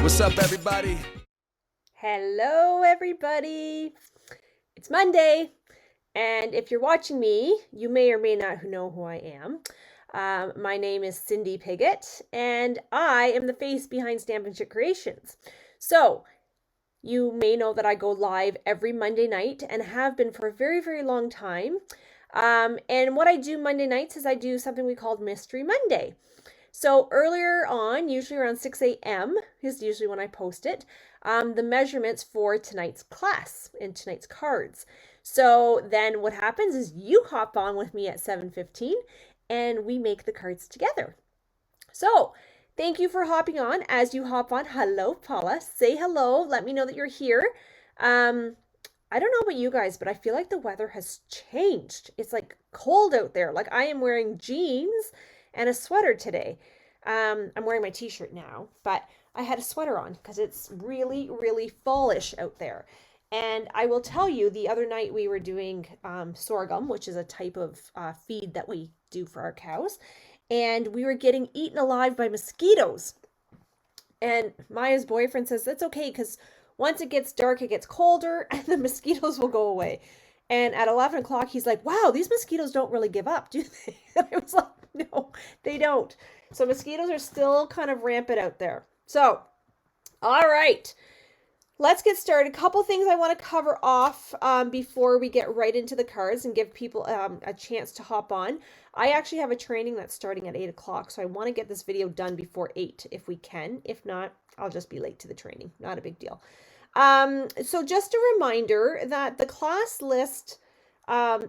What's up, everybody? Hello, everybody. It's Monday, and if you're watching me, you may or may not know who I am. My name is Cindy Piggott, and I am the face behind Stampin' Chick Creations. So, you may know that I go live every Monday night and have been for a very, very long time. And what I do Monday nights is I do something we call Mystery Monday. So earlier on, usually around 6 a.m. is usually when I post it, the measurements for tonight's class and tonight's cards. So then what happens is you hop on with me at 7:15 and we make the cards together. So thank you for hopping on. As you hop on, hello, Paula. Say hello. Let me know that you're here. I don't know about you guys, but I feel like the weather has changed. It's like cold out there. Like I am wearing jeans and a sweater today. I'm wearing my t-shirt now, but I had a sweater on because it's really, really fallish out there. And I will tell you, the other night we were doing sorghum, which is a type of feed that we do for our cows, and we were getting eaten alive by mosquitoes. And Maya's boyfriend says that's okay because once it gets dark, it gets colder and the mosquitoes will go away. And at 11 o'clock, he's like, wow, these mosquitoes don't really give up, do they? And I was like, no, they don't. So mosquitoes are still kind of rampant out there. So, all right, let's get started. A couple things I want to cover off before we get right into the cards and give people a chance to hop on. I actually have a training that's starting at 8 o'clock, so I want to get this video done before 8 if we can. If not, I'll just be late to the training. Not a big deal. So just a reminder that the class list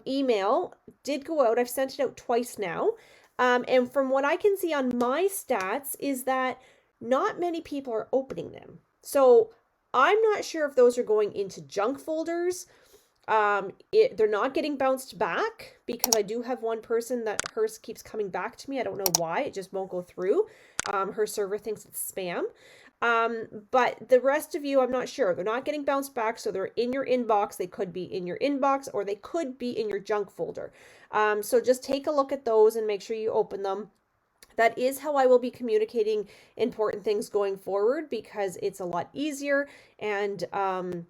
email did go out. I've sent it out twice now. And from what I can see on my stats is that not many people are opening them. So I'm not sure if those are going into junk folders. They're not getting bounced back because I do have one person that hers keeps coming back to me. I don't know why. It just won't go through. Her server thinks it's spam. But the rest of you, I'm not sure. They're not getting bounced back, so they're in your inbox. They could be in your inbox or they could be in your junk folder. So just take a look at those and make sure you open them. That is how I will be communicating important things going forward because it's a lot easier and then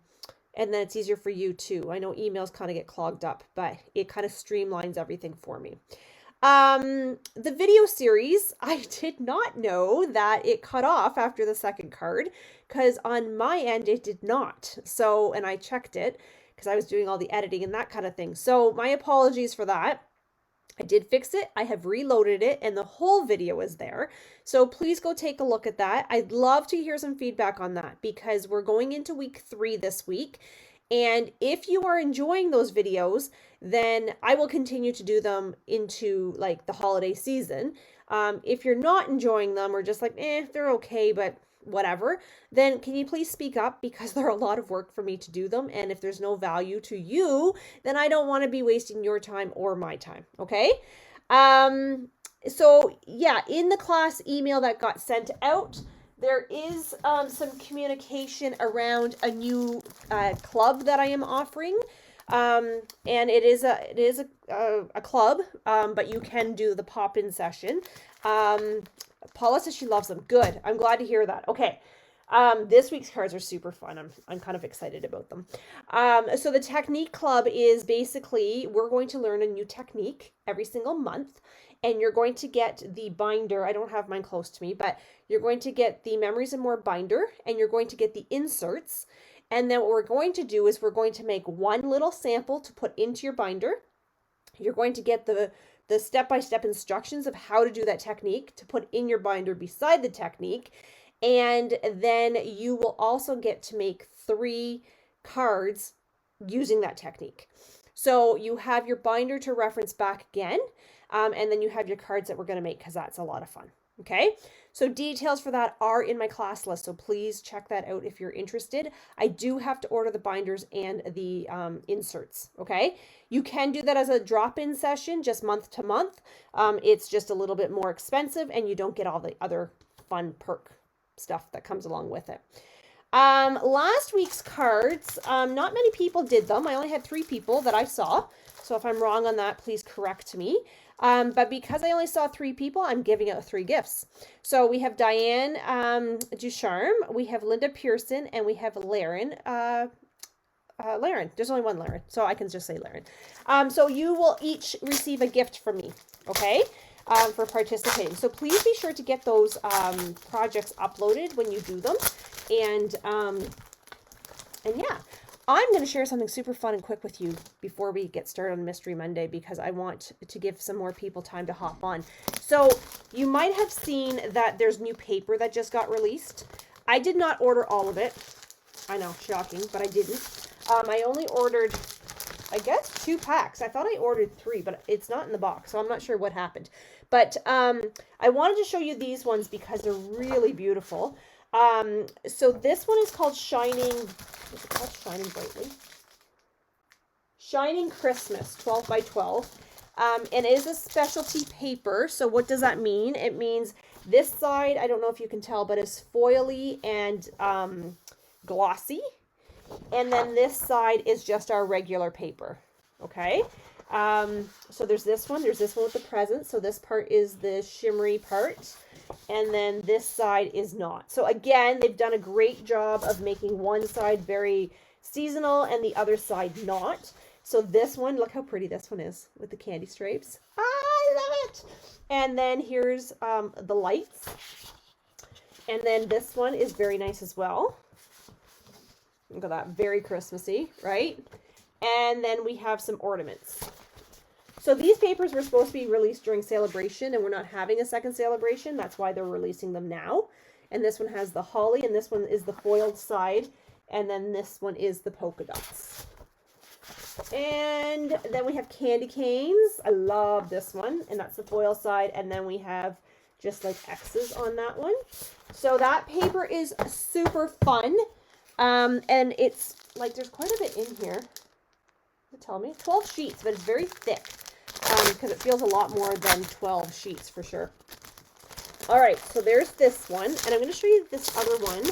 it's easier for you too. I know emails kind of get clogged up, but it kind of streamlines everything for me. The video series, I did not know that it cut off after the second card because on my end it did not. So, and I checked it because I was doing all the editing and that kind of thing. So my apologies for that. I did fix it. I have reloaded it and the whole video is there. So please go take a look at that. I'd love to hear some feedback on that because we're going into week 3 this week. And if you are enjoying those videos, then I will continue to do them into like the holiday season. If you're not enjoying them or just like, they're okay, but whatever, then can you please speak up because they're a lot of work for me to do them. And if there's no value to you, then I don't want to be wasting your time or my time. Okay. So yeah, in the class email that got sent out, there is some communication around a new club that I am offering. And it is a club, but you can do the pop-in session. Paula says she loves them. Good. I'm glad to hear that. Okay. This week's cards are super fun. I'm kind of excited about them. So the technique club is basically we're going to learn a new technique every single month. And you're going to get the binder. I don't have mine close to me, but you're going to get the Memories and More binder, and you're going to get the inserts. And then what we're going to do is we're going to make one little sample to put into your binder. You're going to get the step-by-step instructions of how to do that technique to put in your binder beside the technique. And then you will also get to make 3 cards using that technique. So you have your binder to reference back again. And then you have your cards that we're going to make because that's a lot of fun. Okay, so details for that are in my class list. So please check that out if you're interested. I do have to order the binders and the inserts. Okay, you can do that as a drop-in session, just month to month. It's just a little bit more expensive and you don't get all the other fun perk stuff that comes along with it. Last week's cards, not many people did them. I only had 3 people that I saw. So if I'm wrong on that, please correct me. But because I only saw 3 people, I'm giving out 3 gifts. So we have Diane Ducharme, we have Linda Pearson, and we have Laren. Laren. There's only one Laren, so I can just say Laren. So you will each receive a gift from me, okay, for participating. So please be sure to get those projects uploaded when you do them. And yeah, I'm going to share something super fun and quick with you before we get started on Mystery Monday, because I want to give some more people time to hop on. So you might have seen that there's new paper that just got released. I did not order all of it. I know, shocking, but I didn't. I only ordered, I guess, 2 packs. I thought I ordered 3, but it's not in the box, so I'm not sure what happened. But I wanted to show you these ones because they're really beautiful. So this one is called Shining, is it called Shining Brightly? Shining Christmas, 12 by 12. And it is a specialty paper. So what does that mean? It means this side, I don't know if you can tell, but it's foily and glossy. And then this side is just our regular paper. Okay. So there's this one with the presents. So this part is the shimmery part. And then this side is not. So again, they've done a great job of making one side very seasonal and the other side not. So this one, look how pretty this one is with the candy stripes. I love it. And then here's the lights. And then this one is very nice as well. Look at that, very Christmassy, right? And then we have some ornaments. So these papers were supposed to be released during Celebration, and we're not having a second Celebration. That's why they're releasing them now. And this one has the holly, and this one is the foiled side, and then this one is the polka dots. And then we have candy canes. I love this one, and that's the foil side. And then we have just like X's on that one. So that paper is super fun. And it's like, there's quite a bit in here. Tell me, 12 sheets, but it's very thick. Because it feels a lot more than 12 sheets for sure. All right, so there's this one, and I'm going to show you this other one.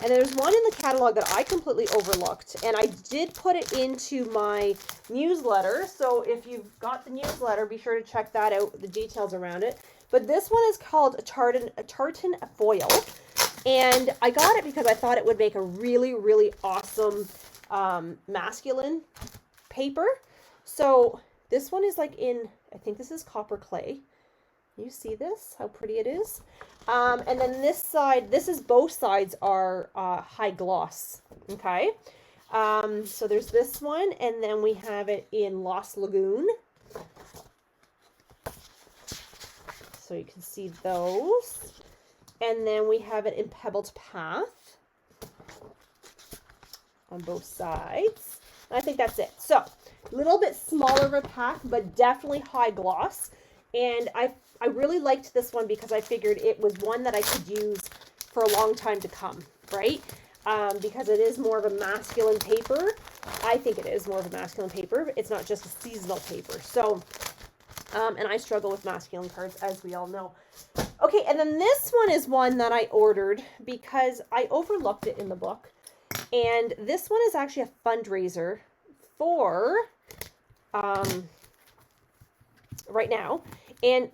And there's one in the catalog that I completely overlooked, and I did put it into my newsletter. So if you've got the newsletter, be sure to check that out, the details around it. But this one is called a tartan foil, and I got it because I thought it would make a really, really awesome masculine paper. So this one is like in, I think this is copper clay. You see this, how pretty it is? And then this side, both sides are high gloss, okay? So there's this one, and then we have it in Lost Lagoon. So you can see those. And then we have it in Pebbled Path on both sides. And I think that's it. So a little bit smaller of a pack, but definitely high gloss. And I really liked this one because I figured it was one that I could use for a long time to come, right? Because it is more of a masculine paper. I think it is more of a masculine paper. It's not just a seasonal paper. So, and I struggle with masculine cards, as we all know. Okay, and then this one is one that I ordered because I overlooked it in the book. And this one is actually a fundraiser for right now. And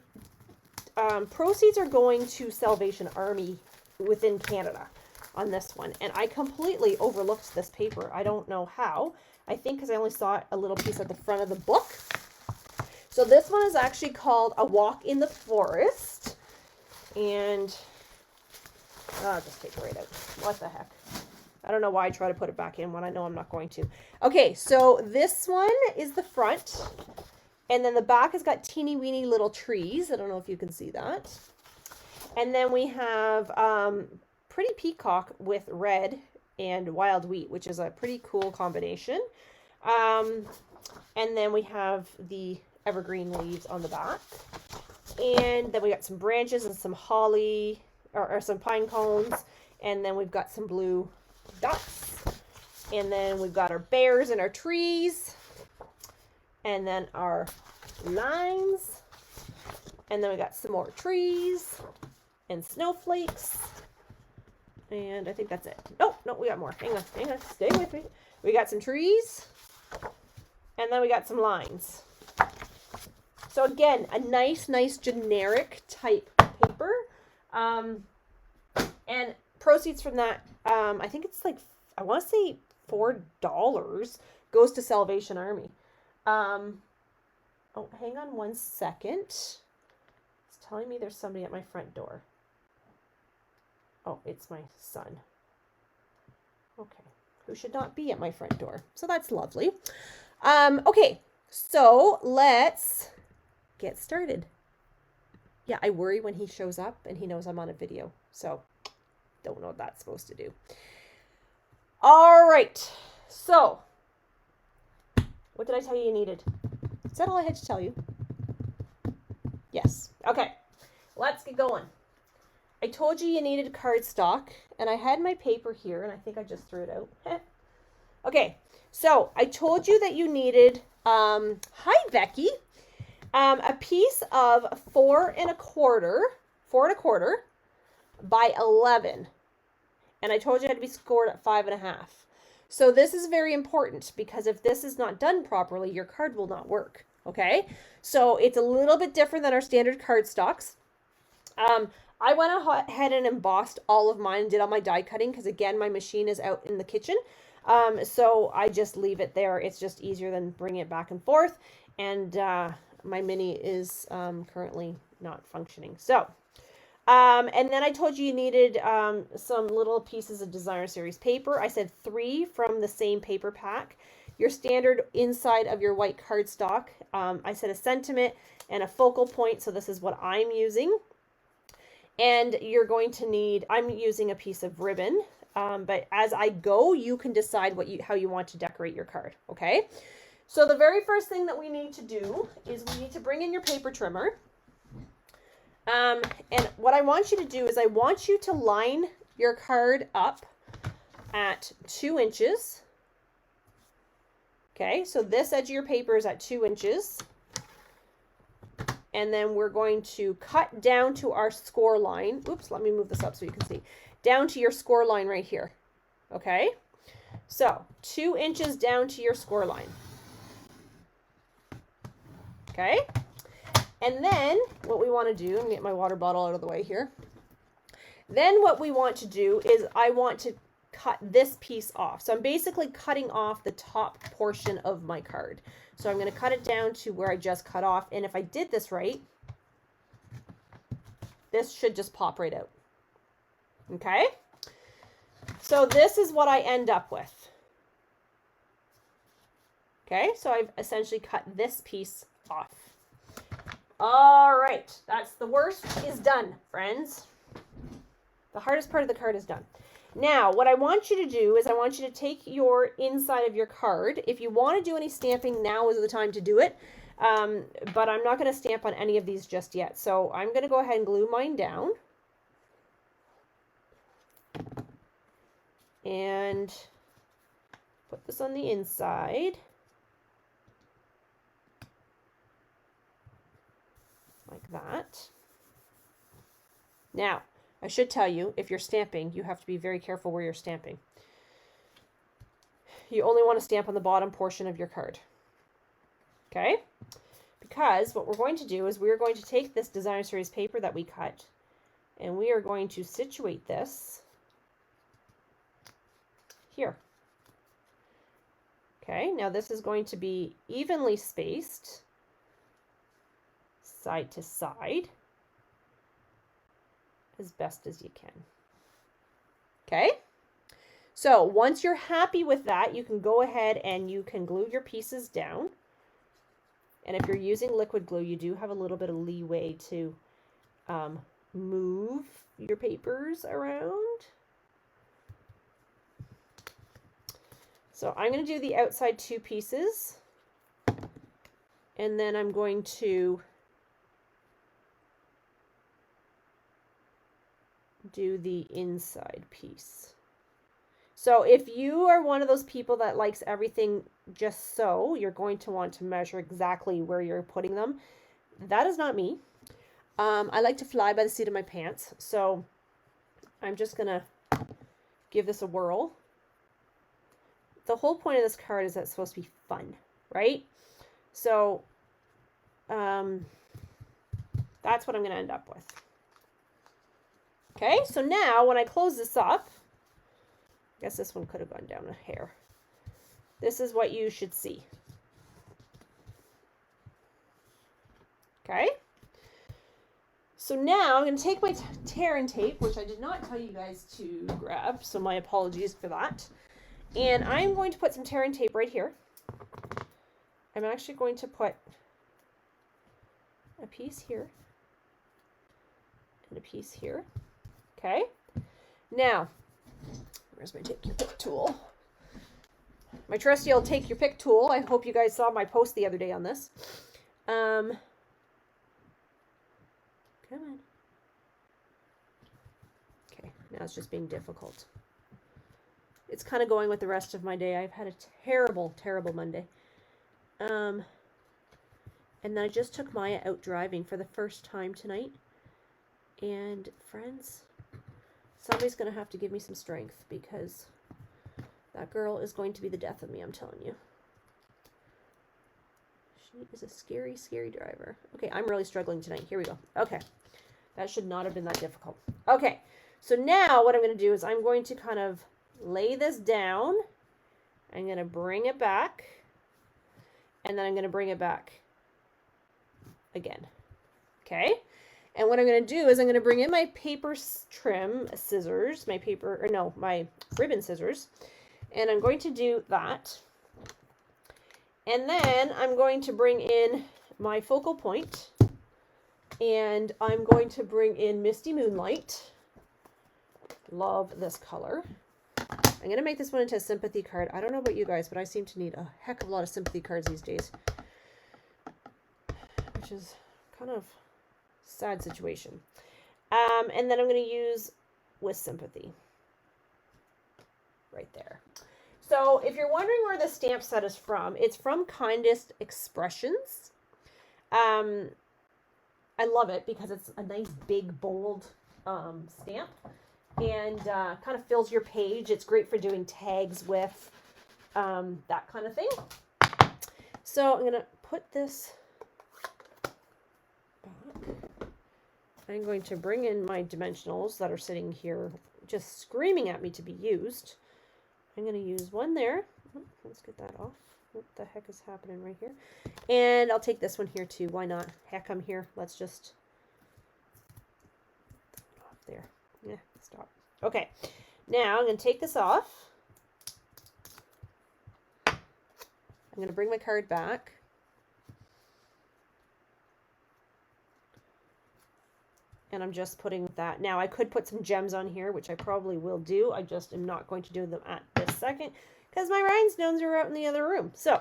proceeds are going to Salvation Army within Canada on this one. And I completely overlooked this paper. I don't know how. I think because I only saw a little piece at the front of the book. So this one is actually called A Walk in the Forest. And I'll just take it right out. What the heck? I don't know why I try to put it back in when I know I'm not going to. Okay, so this one is the front. And then the back has got teeny weeny little trees. I don't know if you can see that. And then we have Pretty Peacock with red and wild wheat, which is a pretty cool combination. And then we have the evergreen leaves on the back. And then we got some branches and some holly, or some pine cones. And then we've got some blue dots. And then we've got our bears and our trees. And then our lines. And then we got some more trees and snowflakes. And I think that's it. No, we got more. Hang on, stay with me. We got some trees. And then we got some lines. So again, a nice generic type paper. And proceeds from that, I think it's like, I want to say $4 goes to Salvation Army. Oh, hang on one second. It's telling me there's somebody at my front door. Oh, it's my son. Okay, who should not be at my front door. So that's lovely. Okay, so let's get started. Yeah, I worry when he shows up and he knows I'm on a video. So don't know what that's supposed to do. All right, so what did I tell you needed? Is that all I had to tell you? Yes. Okay, let's get going. I told you needed cardstock, and I had my paper here, and I think I just threw it out. Okay, so I told you that you needed, hi Becky, a piece of 4 1/4 by 11. And I told you it had to be scored at 5.5. So this is very important because if this is not done properly, your card will not work. Okay, so it's a little bit different than our standard cardstocks. I went ahead and embossed all of mine and did all my die cutting because again, my machine is out in the kitchen. So I just leave it there. It's just easier than bringing it back and forth. And my mini is currently not functioning. So, and then I told you needed some little pieces of Designer Series paper. I said 3 from the same paper pack. Your standard inside of your white cardstock. I said a sentiment and a focal point. So this is what I'm using. And you're going to need, I'm using a piece of ribbon, but as I go, you can decide how you want to decorate your card, okay? So the very first thing that we need to do is we need to bring in your paper trimmer. And what I want you to do is I want you to line your card up at 2 inches. Okay, so this edge of your paper is at 2 inches. And then we're going to cut down to our score line. Oops, let me move this up so you can see. Down to your score line right here. Okay? So, 2 inches down to your score line. Okay? And then, what we want to do, I'm going to get my water bottle out of the way here. Then what we want to do is I want to cut this piece off. So I'm basically cutting off the top portion of my card. So I'm going to cut it down to where I just cut off. And if I did this right, this should just pop right out. Okay? So this is what I end up with. Okay, so I've essentially cut this piece off. All right, that's the worst is done, friends. The hardest part of the card is done. Now, what I want you to do is I want you to take your inside of your card. If you want to do any stamping, now is the time to do it. But I'm not going to stamp on any of these just yet. So I'm going to go ahead and glue mine down. And put this on the inside. Like that. Now, I should tell you, if you're stamping, you have to be very careful where you're stamping. You only want to stamp on the bottom portion of your card. Okay? Because what we're going to do is we're going to take this Designer Series paper that we cut, and we are going to situate this here. Okay, now this is going to be evenly spaced, side to side, as best as you can. Okay, so once you're happy with that, you can go ahead and you can glue your pieces down. And if you're using liquid glue, you do have a little bit of leeway to move your papers around. So I'm going to do the outside 2 pieces, and then I'm going to do the inside piece. So if you are one of those people that likes everything just so, you're going to want to measure exactly where you're putting them. That is not me. I like to fly by the seat of my pants. So I'm just going to give this a whirl. The whole point of this card is that it's supposed to be fun, right? So that's what I'm going to end up with. Okay, so now when I close this up, I guess this one could have gone down a hair. This is what you should see. Okay, so now I'm going to take my tear and tape, which I did not tell you guys to grab, so my apologies for that. And I'm going to put some tear and tape right here. I'm actually going to put a piece here and a piece here. Okay, now, where's my take your pick tool? My trusty old take your pick tool. I hope you guys saw my post the other day on this. Come on. Okay, now it's just being difficult. It's kind of going with the rest of my day. I've had a terrible, terrible Monday. And then I just took Maya out driving for the first time tonight. And friends, somebody's going to have to give me some strength because that girl is going to be the death of me, I'm telling you. She is a scary, scary driver. Okay, I'm really struggling tonight. Here we go. Okay, that should not have been that difficult. Okay, so now what I'm going to do is I'm going to kind of lay this down. I'm going to bring it back. And then I'm going to bring it back again. Okay, and what I'm going to do is I'm going to bring in my paper trim scissors, my ribbon scissors, and I'm going to do that. And then I'm going to bring in my focal point, and I'm going to bring in Misty Moonlight. Love this color. I'm going to make this one into a sympathy card. I don't know about you guys, but I seem to need a heck of a lot of sympathy cards these days, which is kind of sad situation. And then I'm going to use With Sympathy right there. So if you're wondering where the stamp set is from, it's from Kindest Expressions. I love it because it's a nice big bold stamp and kind of fills your page. It's great for doing tags with that kind of thing. So I'm going to put this back. I'm going to bring in my dimensionals that are sitting here just screaming at me to be used. I'm going to use one there. Let's get that off. What the heck is happening right here? And I'll take this one here too. Why not? Heck, I'm here. Let's just off there. Yeah, stop. Okay. Now I'm going to take this off. I'm going to bring my card back. And I'm just putting that. Now I could put some gems on here, which I probably will do. I just am not going to do them at this second because my rhinestones are out in the other room. So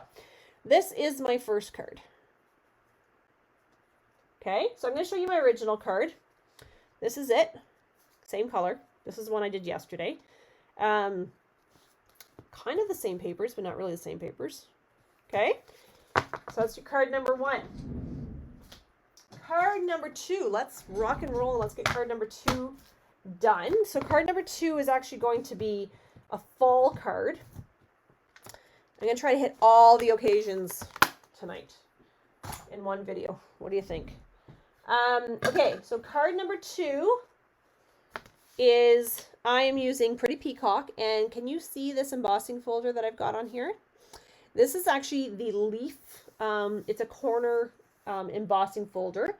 this is my first card. Okay, so I'm going to show you my original card. This is it. Same color. This is the one I did yesterday. Kind of the same papers, but not really the same papers. Okay, so that's your card number 1. Card number 2, let's rock and roll and let's get card number 2 done. So card number 2 is actually going to be a fall card. I'm going to try to hit all the occasions tonight in one video. What do you think? Okay, so card number 2 is, I am using Pretty Peacock, and can you see this embossing folder that I've got on here? This is actually the leaf. It's a corner embossing folder.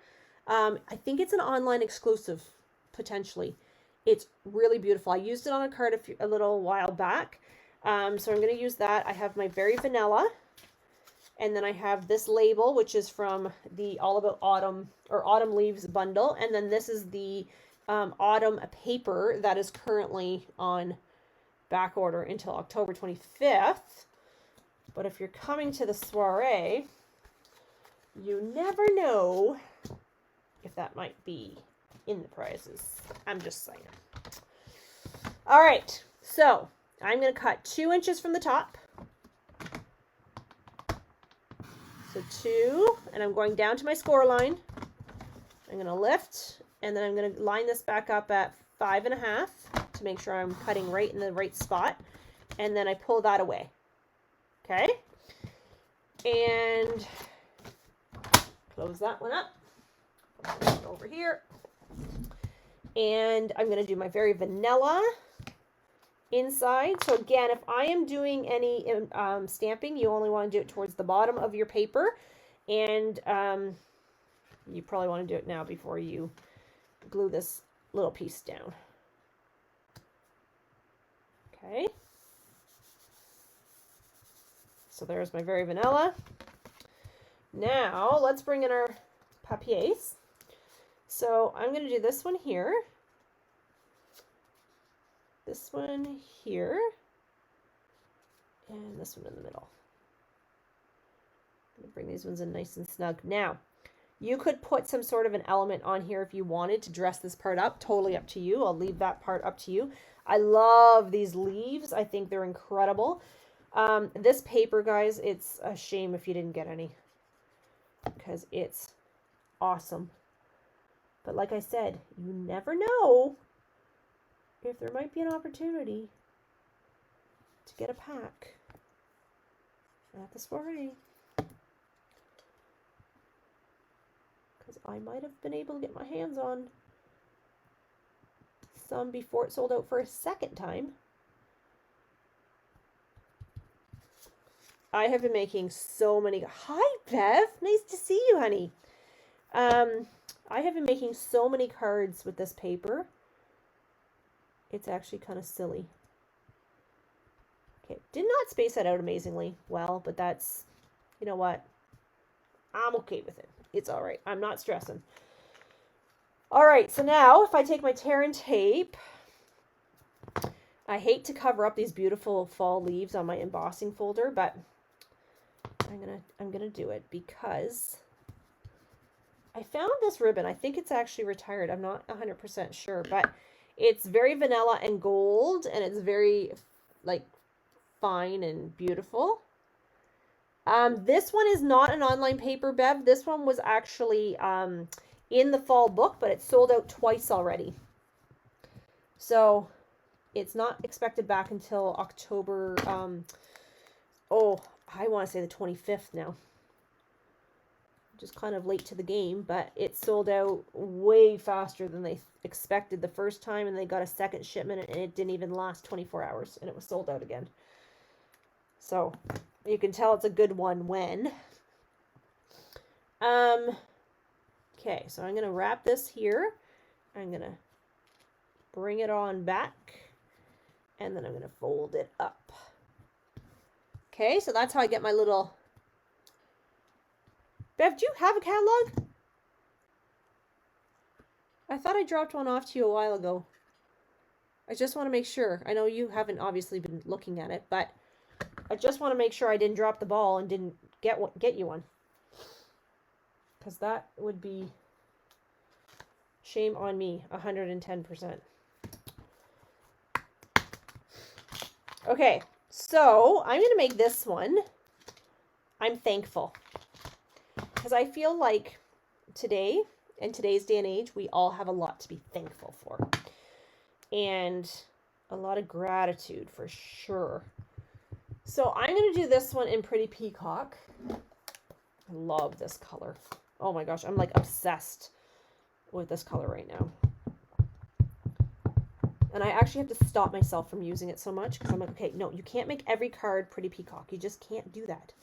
I think it's an online exclusive, potentially. It's really beautiful. I used it on a card a little while back. So I'm going to use that. I have my Very Vanilla. And then I have this label, which is from the All About Autumn or Autumn Leaves bundle. And then this is the autumn paper that is currently on back order until October 25th. But if you're coming to the soiree, you never know if that might be in the prizes. I'm just saying. All right, so I'm going to cut 2 inches from the top. So 2, and I'm going down to my score line. I'm going to lift, and then I'm going to line this back up at 5.5 to make sure I'm cutting right in the right spot. And then I pull that away. Okay? And close that one up. Put it over here. And I'm going to do my Very Vanilla inside. So again, if I am doing any stamping, you only want to do it towards the bottom of your paper. And you probably want to do it now before you glue this little piece down. Okay. So there's my Very Vanilla. Now let's bring in our papiers. So I'm going to do this one here. This one here. And this one in the middle. I'm going to bring these ones in nice and snug. Now, you could put some sort of an element on here if you wanted to dress this part up. Totally up to you. I'll leave that part up to you. I love these leaves. I think they're incredible. This paper, guys, it's a shame if you didn't get any, because it's awesome. But like I said, you never know if there might be an opportunity to get a pack at the soiree. Because I might have been able to get my hands on some before it sold out for a second time. I have been making so many... Hi, Bev. Nice to see you, honey. I have been making so many cards with this paper. It's actually kind of silly. Okay, did not space that out amazingly well, but that's... You know what? I'm okay with it. It's all right. I'm not stressing. All right, so now if I take my tear and tape... I hate to cover up these beautiful fall leaves on my embossing folder, but I'm gonna do it because I found this ribbon. I think it's actually retired. I'm not 100% sure, but it's very vanilla and gold, and it's very like fine and beautiful. This one is not an online paper, Bev. This one was actually in the fall book, but it sold out twice already. So it's not expected back until October, I want to say the 25th now. Just kind of late to the game, but it sold out way faster than they expected the first time, and they got a second shipment, and it didn't even last 24 hours, and it was sold out again. So you can tell it's a good one when. Okay, so I'm going to wrap this here. I'm going to bring it on back, and then I'm going to fold it up. Okay, so that's how I get my little... Bev, do you have a catalog? I thought I dropped one off to you a while ago. I just want to make sure. I know you haven't obviously been looking at it, but I just want to make sure I didn't drop the ball and didn't get you one. Because that would be shame on me, 110%. Okay, so I'm going to make this one. I'm thankful. Because I feel like today, in today's day and age, we all have a lot to be thankful for. And a lot of gratitude for sure. So I'm going to do this one in Pretty Peacock. I love this color. Oh my gosh, I'm like obsessed with this color right now. And I actually have to stop myself from using it so much because I'm like, okay, no, you can't make every card Pretty Peacock. You just can't do that.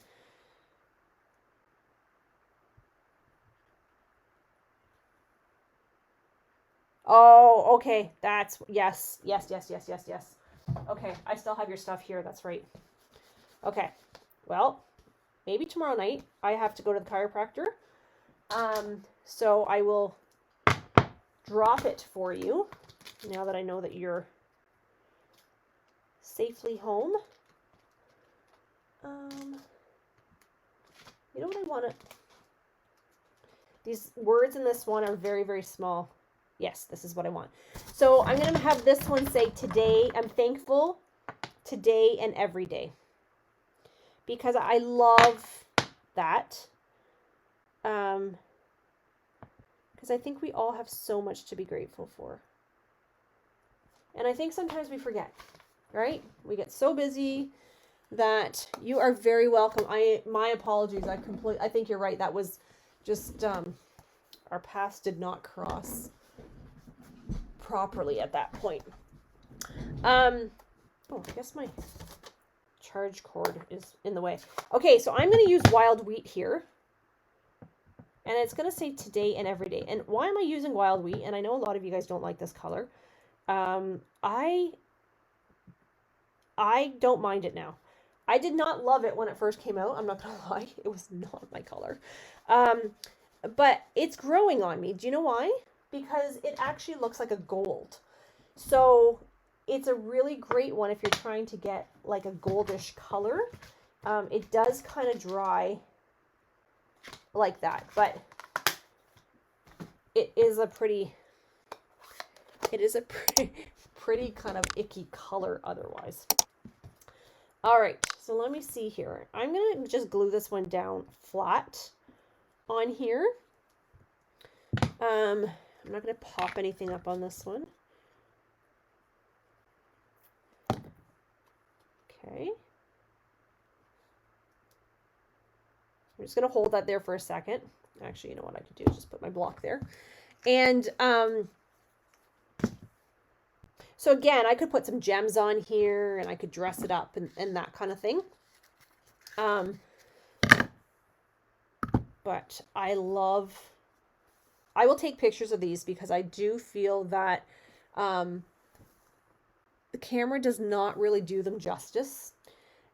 Oh, okay. That's, yes. Okay, I still have your stuff here. That's right. Okay, well, maybe tomorrow night I have to go to the chiropractor. So I will drop it for you now that I know that you're safely home. You know what I want to... These words in this one are very, very small. Yes, this is what I want. So I'm going to have this one say, today, I'm thankful, today and every day. Because I love that. Because I think we all have so much to be grateful for. And I think sometimes we forget, right? We get so busy that you are very welcome. My apologies. I think you're right. That was Just, our paths did not cross properly at that point. Oh, I guess my charge cord is in the way. Okay, so I'm going to use wild wheat here. And it's going to say today and every day. And why am I using wild wheat? And I know a lot of you guys don't like this color. I don't mind it now. I did not love it when it first came out. I'm not going to lie. It was not my color. But it's growing on me. Do you know why? Because it actually looks like a gold. So it's a really great one if you're trying to get like a goldish color. It does kind of dry like that, but it is a pretty pretty kind of icky color otherwise. All right, so let me see here. I'm going to just glue this one down flat on here. I'm not going to pop anything up on this one. Okay. I'm just going to hold that there for a second. Actually, you know what I could do is just put my block there. And so again, I could put some gems on here and I could dress it up and that kind of thing. But I will take pictures of these because I do feel that the camera does not really do them justice.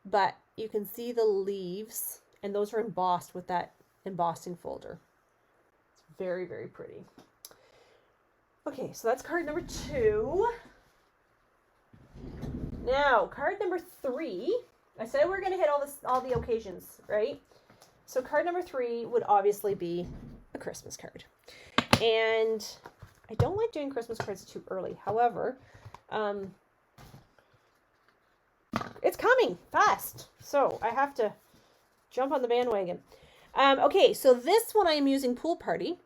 But you can see the leaves, and those are embossed with that embossing folder. It's very, very pretty. Okay, so that's card number 2. Now, card number 3. I said we're going to hit all the occasions, right? So card number 3 would obviously be a Christmas card. And I don't like doing Christmas cards too early. However, it's coming fast. So I have to jump on the bandwagon. Okay, so this one I am using Pool Party.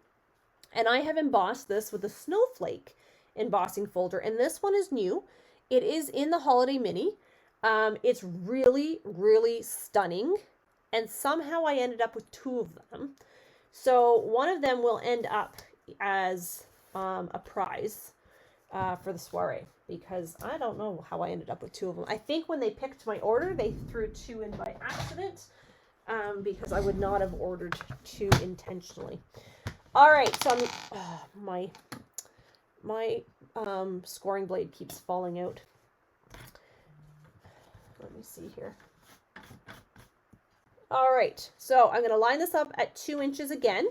And I have embossed this with a snowflake embossing folder. And this one is new. It is in the Holiday Mini. It's really, really stunning. And somehow I ended up with 2 of them. So one of them will end up as a prize for the soiree. Because I don't know how I ended up with 2 of them. I think when they picked my order, they threw 2 in by accident. Because I would not have ordered 2 intentionally. All right, so my scoring blade keeps falling out. Let me see here. All right, so I'm going to line this up at 2 inches again.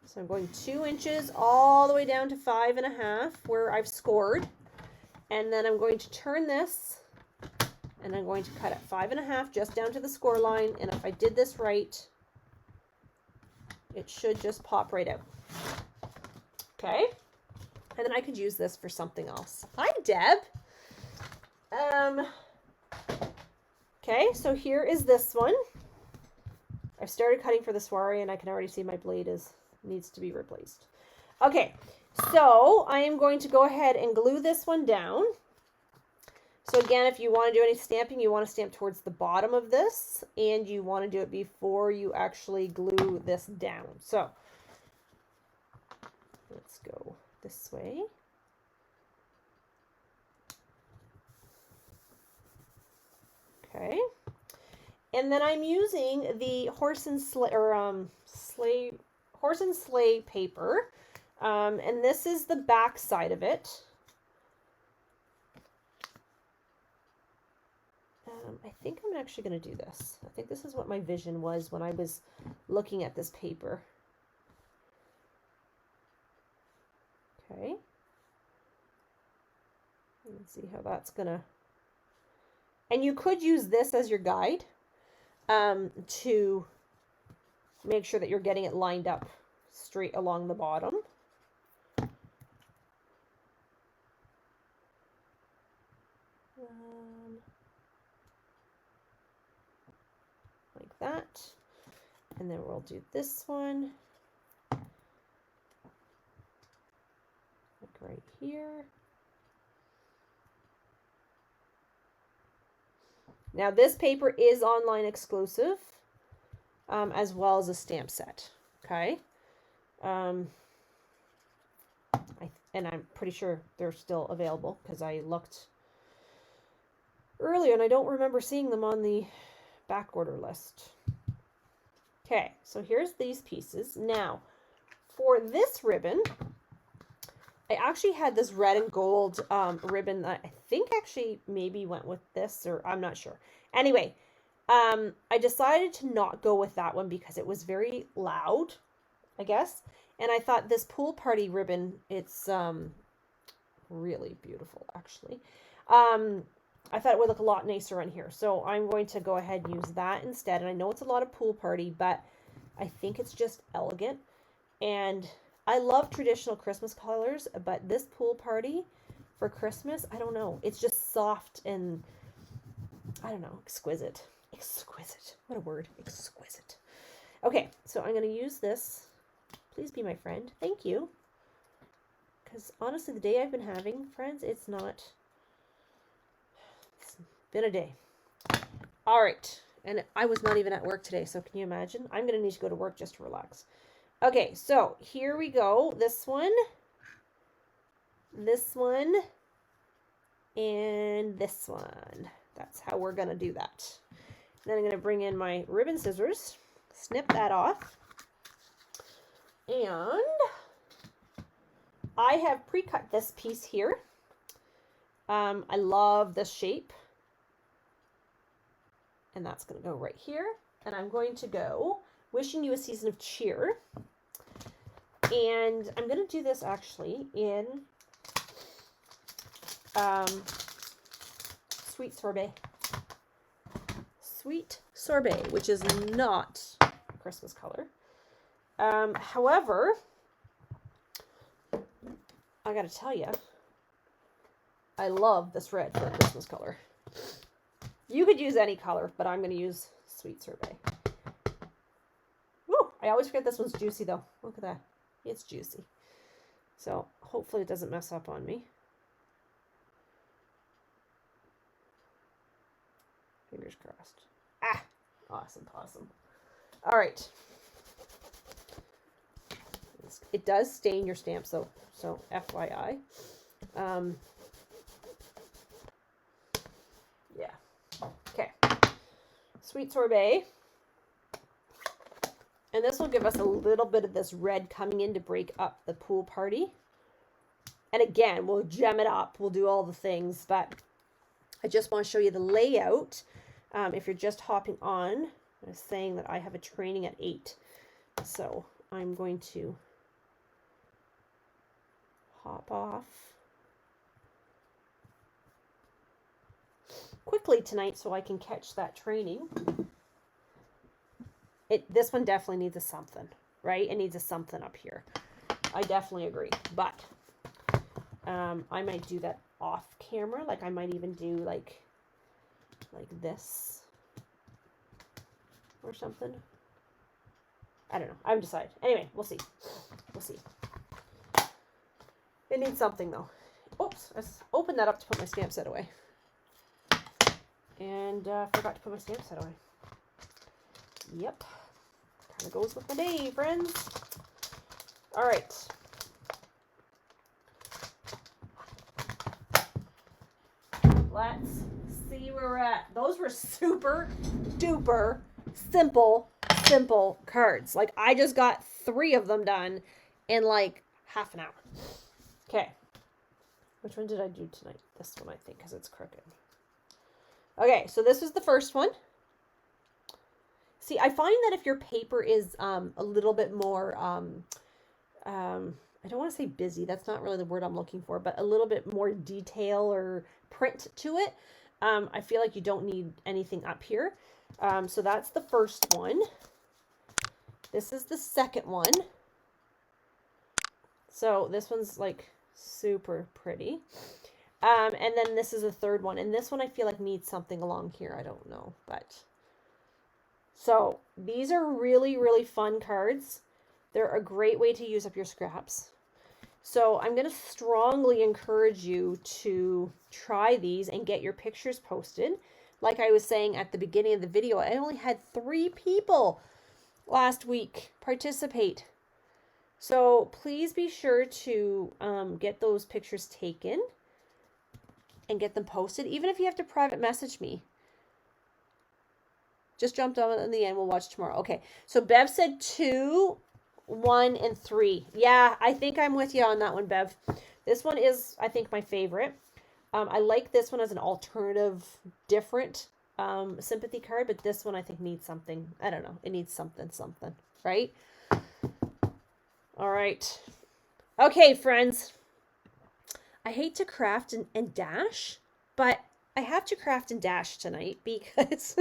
So I'm going 2 inches all the way down to 5.5 where I've scored. And then I'm going to turn this and I'm going to cut at 5.5 just down to the score line. And if I did this right, it should just pop right out. Okay. And then I could use this for something else. Hi, Deb. Okay, so here is this one. I've started cutting for the soiree and I can already see my blade needs to be replaced. Okay, so I am going to go ahead and glue this one down. So again, if you want to do any stamping, you want to stamp towards the bottom of this, and you want to do it before you actually glue this down. So let's go this way. Okay. And then I'm using the horse and sleigh paper. And this is the back side of it. I think I'm actually going to do this. I think this is what my vision was when I was looking at this paper. Okay. Let's see how that's going to... And you could use this as your guide to make sure that you're getting it lined up straight along the bottom. Like that. And then we'll do this one. Like right here. Now this paper is online exclusive. as well as a stamp set. Okay. And I'm pretty sure they're still available because I looked earlier and I don't remember seeing them on the back order list. Okay, so here's these pieces. Now, for this ribbon, I actually had this red and gold ribbon that I think actually maybe went with this, or I'm not sure. Anyway, I decided to not go with that one because it was very loud, I guess. And I thought this pool party ribbon, it's really beautiful, actually. I thought it would look a lot nicer on here. So I'm going to go ahead and use that instead. And I know it's a lot of pool party, but I think it's just elegant. And I love traditional Christmas colors, but this pool party for Christmas, I don't know. It's just soft and, I don't know, exquisite. Exquisite. What a word. Exquisite. Okay, so I'm going to use this. Please be my friend. Thank you. Because honestly, the day I've been having, friends, it's been a day. All right. And I was not even at work today, so can you imagine? I'm going to need to go to work just to relax. Okay, so here we go. This one, and this one. That's how we're going to do that. Then I'm going to bring in my ribbon scissors, snip that off. And I have pre-cut this piece here. I love this shape. And that's going to go right here. And I'm going to go Wishing You a Season of Cheer. And I'm going to do this actually in Sweet Sorbet. Sweet Sorbet, which is not a Christmas color. However, I got to tell you, I love this red for a Christmas color. You could use any color, but I'm going to use Sweet Sorbet. Woo! I always forget this one's juicy, though. Look at that. It's juicy. So, hopefully it doesn't mess up on me. Fingers crossed. Ah! Awesome, awesome. All right. It does stain your stamp, so FYI. Yeah. Okay. Sweet Sorbet. And this will give us a little bit of this red coming in to break up the pool party. And again, we'll gem it up. We'll do all the things, but I just want to show you the layout. If you're just hopping on, I was saying that I have a training at 8. So I'm going to hop off quickly tonight so I can catch that training. This one definitely needs a something, right? It needs a something up here. I definitely agree. But I might do that off camera. Like I might even do like this or something. I don't know. I haven't decided. Anyway, we'll see. We'll see. It needs something though. Oops, I opened that up to put my stamp set away. And forgot to put my stamp set away. Yep. Kind of goes with my day, friends. All right. Let's see where we're at. Those were super duper simple cards. Like I just got 3 of them done in like half an hour. Okay. Which one did I do tonight? This one, I think, because it's crooked. Okay, so this was the first one. See, I find that if your paper is a little bit more, I don't want to say busy. That's not really the word I'm looking for, but a little bit more detail or print to it. I feel like you don't need anything up here. So that's the first one. This is the second one. So this one's like super pretty. And then this is the third one. And this one I feel like needs something along here. I don't know, but... So these are really, really fun cards. They're a great way to use up your scraps. So I'm going to strongly encourage you to try these and get your pictures posted. Like I was saying at the beginning of the video, I only had 3 people last week. Participate. So please be sure to get those pictures taken and get them posted, even if you have to private message me. Just jumped on in the end. We'll watch tomorrow. Okay, so Bev said 2, 1, and 3. Yeah, I think I'm with you on that one, Bev. This one is, I think, my favorite. I like this one as an alternative, different sympathy card, but this one I think needs something. I don't know. It needs something, right? All right. Okay, friends. I hate to craft and dash, but I have to craft and dash tonight because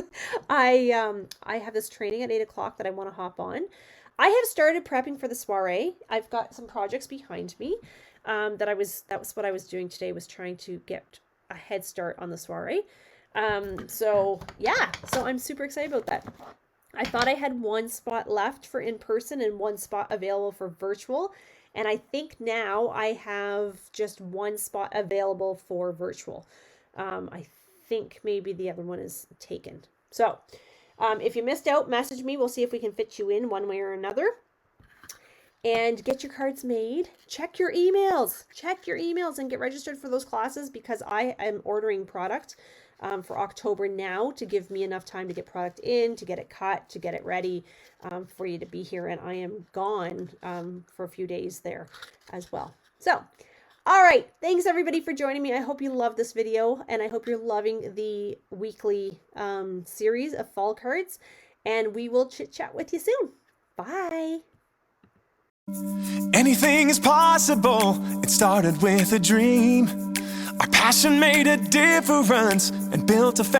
I have this training at 8 o'clock that I want to hop on. I have started prepping for the soiree. I've got some projects behind me that was what I was doing today, was trying to get a head start on the soiree. So yeah, so I'm super excited about that. I thought I had one spot left for in-person and one spot available for virtual. And I think now I have just one spot available for virtual. I think maybe the other one is taken. So if you missed out, message me. We'll see if we can fit you in one way or another. And get your cards made. Check your emails. Check your emails and get registered for those classes, because I am ordering product for October now to give me enough time to get product in, to get it cut, to get it ready for you to be here. And I am gone for a few days there as well. So, all right. Thanks everybody for joining me. I hope you love this video, and I hope you're loving the weekly series of fall cards, and we will chit chat with you soon. Bye. Anything is possible. It started with a dream. Our passion made a difference and built a